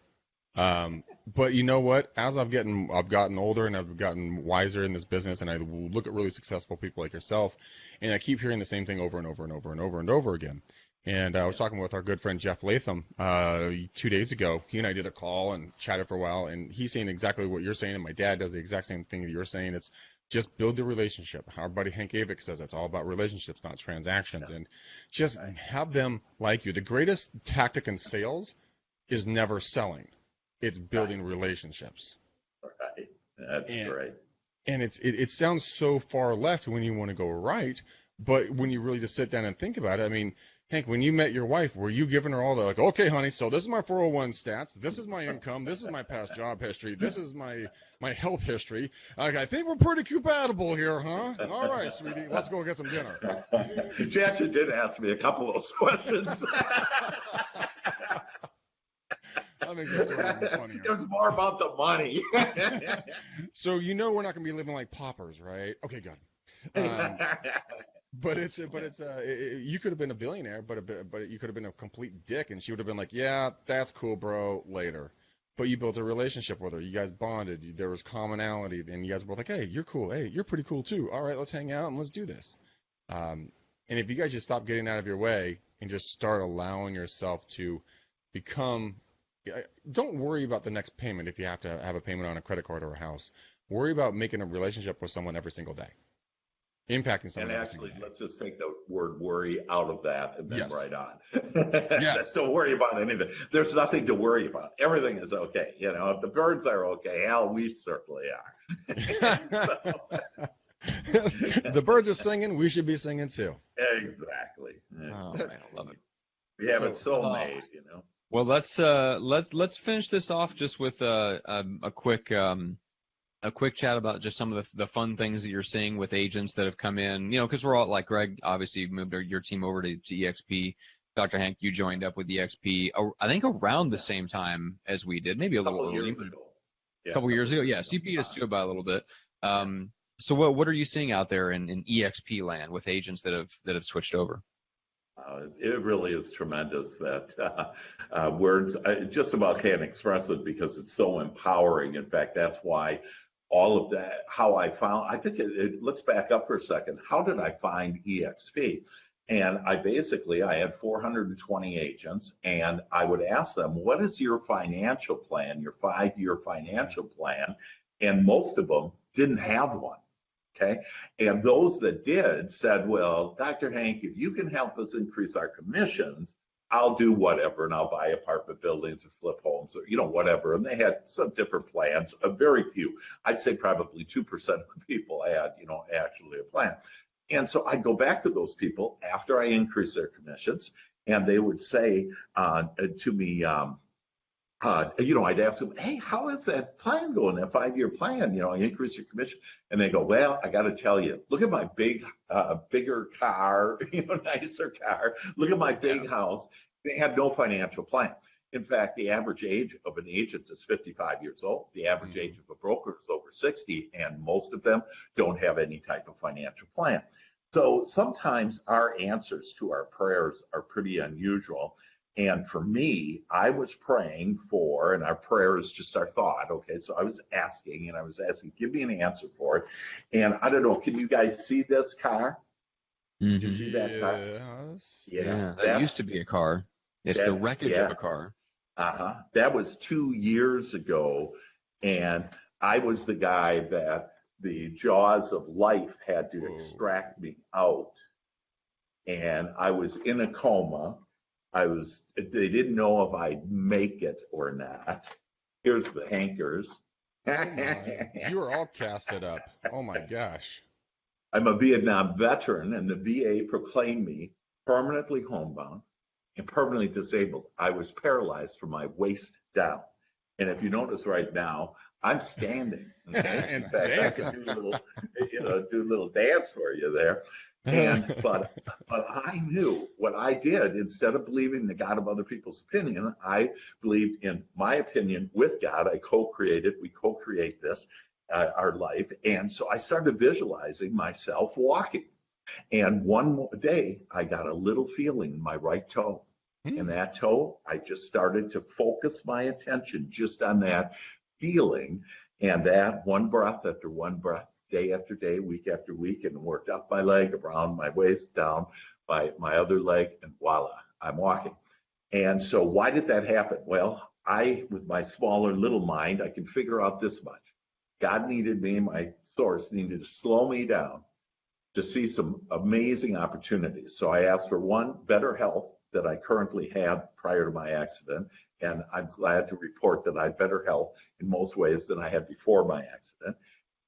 But you know what? As I've gotten older and I've gotten wiser in this business, and I look at really successful people like yourself, and I keep hearing the same thing over and over and over and over and over again. And I was talking with our good friend Jeff Latham 2 days ago. He and I did a call and chatted for a while, and he's saying exactly what you're saying, and my dad does the exact same thing that you're saying. It's just build the relationship. Our buddy Hank Avick says it's all about relationships, not transactions. And just have them like you. The greatest tactic in sales is never selling. It's building relationships. Right. That's right. And it sounds so far left when you want to go right, but when you really just sit down and think about it, I mean, Hank, when you met your wife, were you giving her all the, like, okay, honey, so this is my 401 stats, this is my income, this is my past job history, this is my health history. I think we're pretty compatible here, huh? All right, sweetie, let's go get some dinner. She actually did ask me a couple of those questions. That makes the story even funnier. It was more about the money. So we're not going to be living like paupers, right? Okay, good. But you could have been a billionaire, but you could have been a complete dick, and she would have been like, yeah, that's cool, bro, later. But you built a relationship with her. You guys bonded. There was commonality, and you guys were both like, hey, you're cool. Hey, you're pretty cool too. All right, let's hang out and let's do this. And if you guys just stop getting out of your way and just start allowing yourself to become, don't worry about the next payment if you have to have a payment on a credit card or a house. Worry about making a relationship with someone every single day. Impacting someone. And actually, let's just take the word worry out of that and then right on. Yes. Don't worry about anything. There's nothing to worry about. Everything is okay. If the birds are okay, hell, we certainly are. The birds are singing. We should be singing too. Exactly. Oh, man, I love it. We have it so made, Well, let's finish this off just with a quick chat about just some of the fun things that you're seeing with agents that have come in, because we're all like Greg, obviously moved your team over to EXP. Dr. Hank, you joined up with EXP, I think around the same time as we did, maybe a little early. A couple years ago. Yeah. So you beat us to it by a little bit. So what are you seeing out there in EXP land with agents that have switched over? It really is tremendous that words just about can't express it, because it's so empowering. In fact, that's why all of that, how I found, I think let's back up for a second. How did I find EXP? And I had 420 agents, and I would ask them, what is your financial plan, your 5-year financial plan? And most of them didn't have one. Okay. And those that did said, well, Dr. Hank, if you can help us increase our commissions, I'll do whatever, and I'll buy apartment buildings or flip homes or, whatever. And they had some different plans, a very few. I'd say probably 2% of the people had, actually a plan. And so I'd go back to those people after I increased their commissions, and they would say to me, I'd ask them, hey, how is that plan going, that 5-year plan? I increase your commission. And they go, well, I got to tell you, look at my bigger car, nicer car. Look at my big house. They had no financial plan. In fact, the average age of an agent is 55 years old. The average age of a broker is over 60, and most of them don't have any type of financial plan. So sometimes our answers to our prayers are pretty unusual. And for me, I was praying for, and our prayer is just our thought, okay? So I was asking, give me an answer for it. And I don't know, can you guys see this car? Mm-hmm. Did you see that car? Yes. Yeah, that used to be a car. It's the wreckage of a car. That was 2 years ago, and I was the guy that the jaws of life had to extract me out. And I was in a coma. They didn't know if I'd make it or not. Here's the hankers. You were all casted up. Oh my gosh. I'm a Vietnam veteran, and the VA proclaimed me permanently homebound and permanently disabled. I was paralyzed from my waist down. And if you notice right now, I'm standing. Okay? And in fact, I can do a little dance for you there. But I knew what I did. Instead of believing the God of other people's opinion, I believed in my opinion with God. We co-create this, our life. And so I started visualizing myself walking. And one day I got a little feeling in my right toe. In that toe, I just started to focus my attention just on that feeling, and that one breath after one breath, day after day, week after week, and worked up my leg, around my waist, down my other leg, and voila, I'm walking. And so why did that happen? Well, with my smaller little mind, I can figure out this much. God needed me, my source needed to slow me down to see some amazing opportunities. So I asked for one, better health that I currently had prior to my accident. And I'm glad to report that I have better health in most ways than I had before my accident.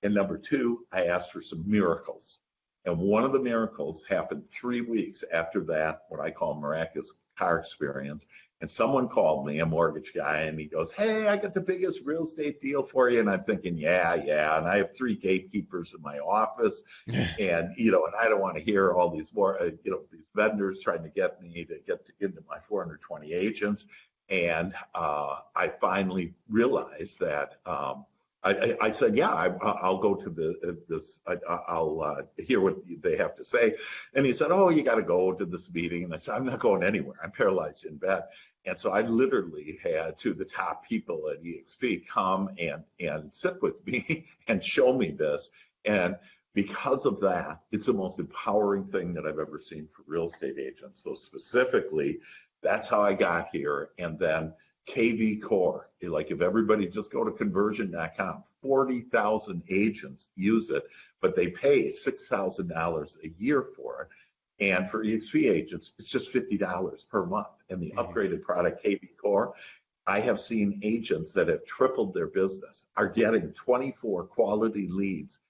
And number two, I asked for some miracles. And one of the miracles happened 3 weeks after that, what I call miraculous car experience. And someone called me, a mortgage guy, and he goes, hey, I got the biggest real estate deal for you. And I'm thinking, yeah. And I have 3 gatekeepers in my office. And, and I don't want to hear all these more, these vendors trying to get me to get into my 420 agents. And I finally realized that I said, yeah, I'll go to I'll hear what they have to say. And he said, oh, you got to go to this meeting. And I said, I'm not going anywhere. I'm paralyzed in bed. And so I literally had the top people at EXP come and sit with me and show me this. And because of that, it's the most empowering thing that I've ever seen for real estate agents. So specifically, that's how I got here. And then KV Core, like if everybody just go to conversion.com, 40,000 agents use it, but they pay $6,000 a year for it. And for EXP agents, it's just $50 per month. And the upgraded product, KV Core, I have seen agents that have tripled their business, are getting 24 quality leads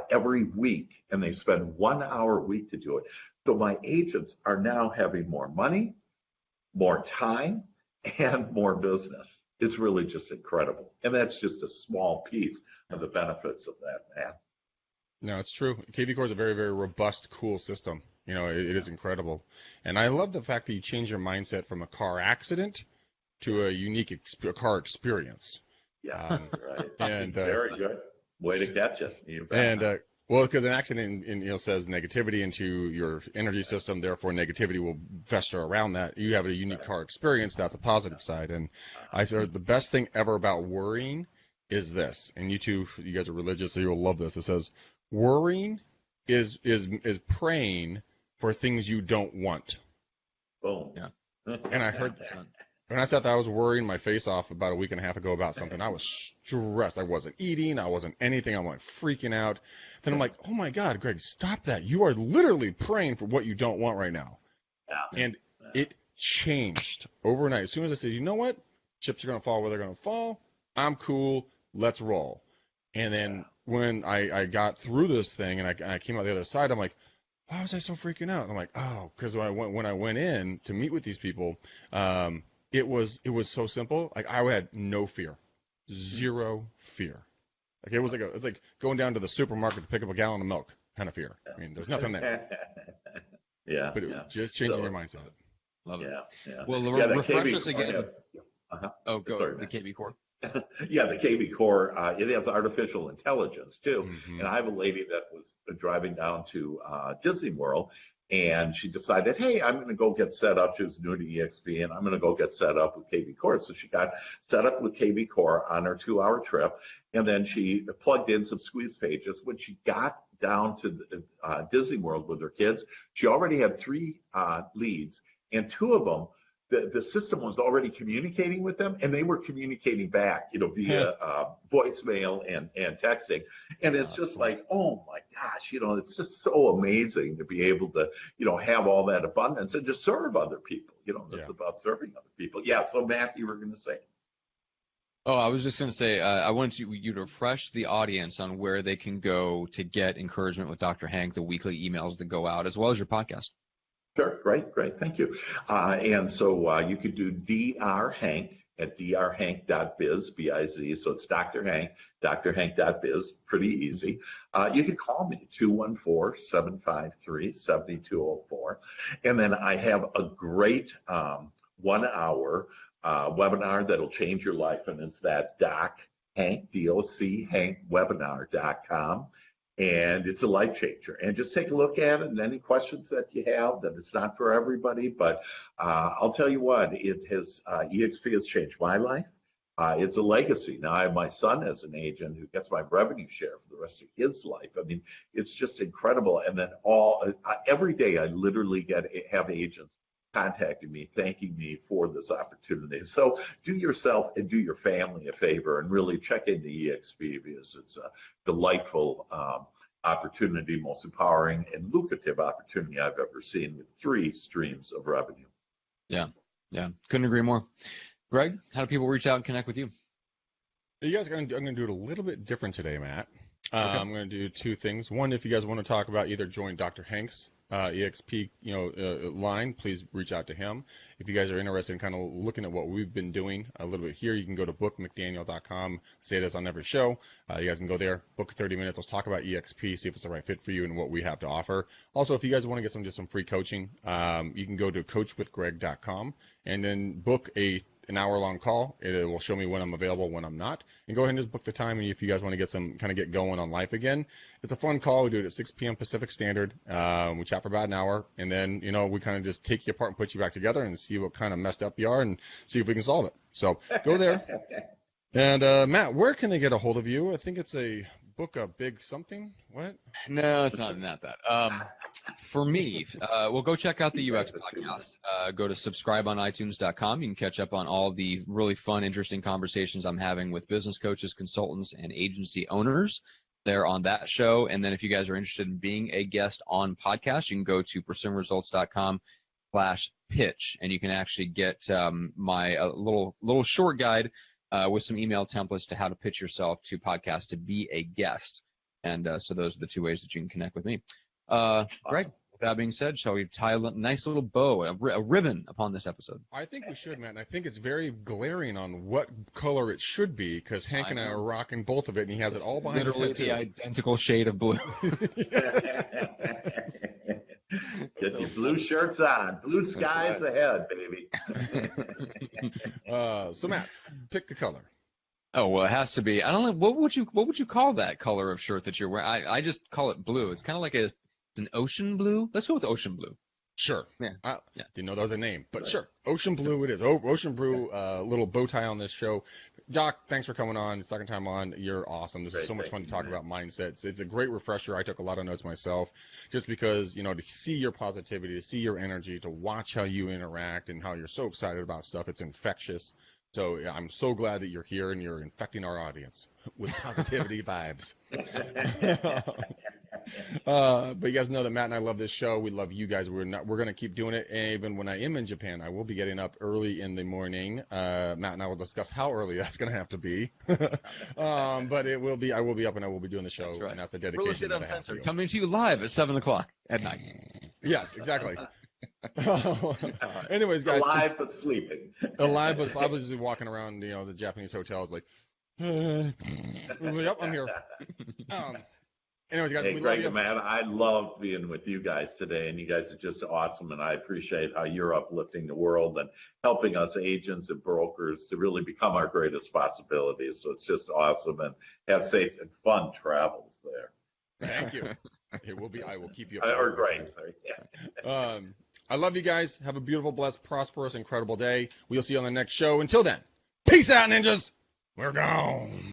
every week, and they spend 1 hour a week to do it. So my agents are now having more money, more time, and more business. It's really just incredible. And that's just a small piece of the benefits of that, man. No, it's true. KV Core is a very, very robust, cool system. It is incredible. And I love the fact that you change your mindset from a car accident to a unique car experience. Yeah, right. And very good. Way to catch it. Well, because an accident says negativity into your energy system, therefore negativity will fester around that. You have a unique car experience. That's a positive side. And I thought the best thing ever about worrying is this. And you guys are religious, so you'll love this. It says worrying is praying for things you don't want. Boom. Yeah. And I heard when I said that I was worrying my face off about a week and a half ago about something, I was stressed. I wasn't eating. I wasn't anything. I'm like freaking out. Then I'm like, oh my God, Greg, stop that. You are literally praying for what you don't want right now. Yeah. And it changed overnight. As soon as I said, you know what, chips are going to fall where they're going to fall, I'm cool, let's roll. And then when I got through this thing and I came out the other side, I'm like, why was I so freaking out? And I'm like, oh, because when I went in to meet with these people, it was so simple. Like I had no fear, zero fear. Like it's like going down to the supermarket to pick up a gallon of milk kind of fear. I mean, there's nothing there. Yeah. But it was just changing your mindset. Love it. Yeah. Well, the refresh KB us again. Oh, go. Sorry, the KB core. Yeah, the KB core, it has artificial intelligence too. Mm-hmm. And I have a lady that was driving down to Disney World, and she decided, hey, I'm going to go get set up. She was new to EXP, and I'm going to go get set up with KB core. So she got set up with KB core on her 2-hour trip, and then she plugged in some squeeze pages. When she got down to Disney World with her kids, she already had 3 leads, and 2 of them, the system was already communicating with them, and they were communicating back, via voicemail and texting. And it's just like, oh my gosh, it's just so amazing to be able to, have all that abundance and just serve other people. It's about serving other people. Yeah. So Matt, you were going to say. Oh, I was just going to say, I wanted you to refresh the audience on where they can go to get encouragement with Dr. Hank, the weekly emails that go out, as well as your podcast. Sure. Great. Thank you. And so you could do Dr. Hank at drhank.biz, B-I-Z. So it's Dr. Hank, drhank.biz. Pretty easy. You can call me, 214-753-7204. And then I have a great 1-hour webinar that'll change your life. And it's that Doc Hank, D-O-C, Hank, webinar.com. And it's a life changer. And just take a look at it, and any questions that you have, that it's not for everybody, but I'll tell you what, EXP has changed my life. It's a legacy. Now I have my son as an agent who gets my revenue share for the rest of his life. I mean, it's just incredible. And then every day I literally have agents contacting me, thanking me for this opportunity. So do yourself and do your family a favor and really check into EXP, because it's a delightful opportunity, most empowering and lucrative opportunity I've ever seen, with 3 streams of revenue. Yeah. Couldn't agree more. Greg, how do people reach out and connect with you? You guys, I'm going to do it a little bit different today, Matt. Okay. I'm going to do 2 things. One, if you guys want to talk about either join Dr. Hank's EXP line, please reach out to him. If you guys are interested in kind of looking at what we've been doing a little bit here, you can go to bookmcdaniel.com. Say this on every show. You guys can go there, book 30 minutes. Let's talk about EXP, see if it's the right fit for you and what we have to offer. Also, if you guys want to get some free coaching, you can go to coachwithgreg.com and then book an hour-long call. It will show me when I'm available, when I'm not, and go ahead and just book the time. And if you guys want to get going on life again, it's a fun call. We do it at 6 p.m. Pacific Standard. We chat for about an hour, and then we kind of just take you apart and put you back together and see what kind of messed up you are and see if we can solve it. So go there. And Matt, where can they get a hold of you? I think it's a book, a big something. What? No, it's not that. For me, well, go check out the UX podcast. Go to subscribeoniTunes.com. You can catch up on all the really fun, interesting conversations I'm having with business coaches, consultants, and agency owners there on that show. And then if you guys are interested in being a guest on podcast, you can go to pursuingresults.com/pitch, and you can actually get my little short guide with some email templates to how to pitch yourself to podcast to be a guest. And so those are the 2 ways that you can connect with me. Greg, with that being said, shall we tie a nice little bow, a ribbon upon this episode? I think we should, Matt. And I think it's very glaring on what color it should be, because Hank and I are rocking both of it, and he has it all behind his head, too. Literally the identical shade of blue. Get your blue shirts on. Blue skies ahead, baby. So Matt, pick the color. Oh, well, it has to be. I don't know. What would you call that color of shirt that you're wearing? I just call it blue. It's kind of like it's an ocean blue. Let's go with ocean blue. Sure. Yeah. Didn't know that was a name, but right. Sure. Ocean blue it is. Ocean blue, little bow tie on this show. Doc, thanks for coming on. Second time on. You're awesome. This is so much fun to talk about mindsets. It's a great refresher. I took a lot of notes myself, just because, to see your positivity, to see your energy, to watch how you interact and how you're so excited about stuff. It's infectious. So I'm so glad that you're here and you're infecting our audience with positivity vibes. But you guys know that Matt and I love this show. We love you guys. We're going to keep doing it. And even when I am in Japan, I will be getting up early in the morning. Matt and I will discuss how early that's going to have to be. But I will be up and I will be doing the show. That's right. And that's a dedication. Real Estate that I have Uncensored, to. coming to you live at 7 o'clock at night. Yes, exactly. Anyways, guys. Alive but sleeping. Alive, but I was just walking around, the Japanese hotels like, yep, I'm here. Anyways, guys, Hey, we Greg love you. and Matt, I love being with you guys today, and you guys are just awesome, and I appreciate how you're uplifting the world and helping us agents and brokers to really become our greatest possibilities. So it's just awesome, and have safe and fun travels there. Thank you. It will be. I will keep you. Or great. Sorry. Yeah. I love you guys. Have a beautiful, blessed, prosperous, incredible day. We'll see you on the next show. Until then, peace out, ninjas. We're gone.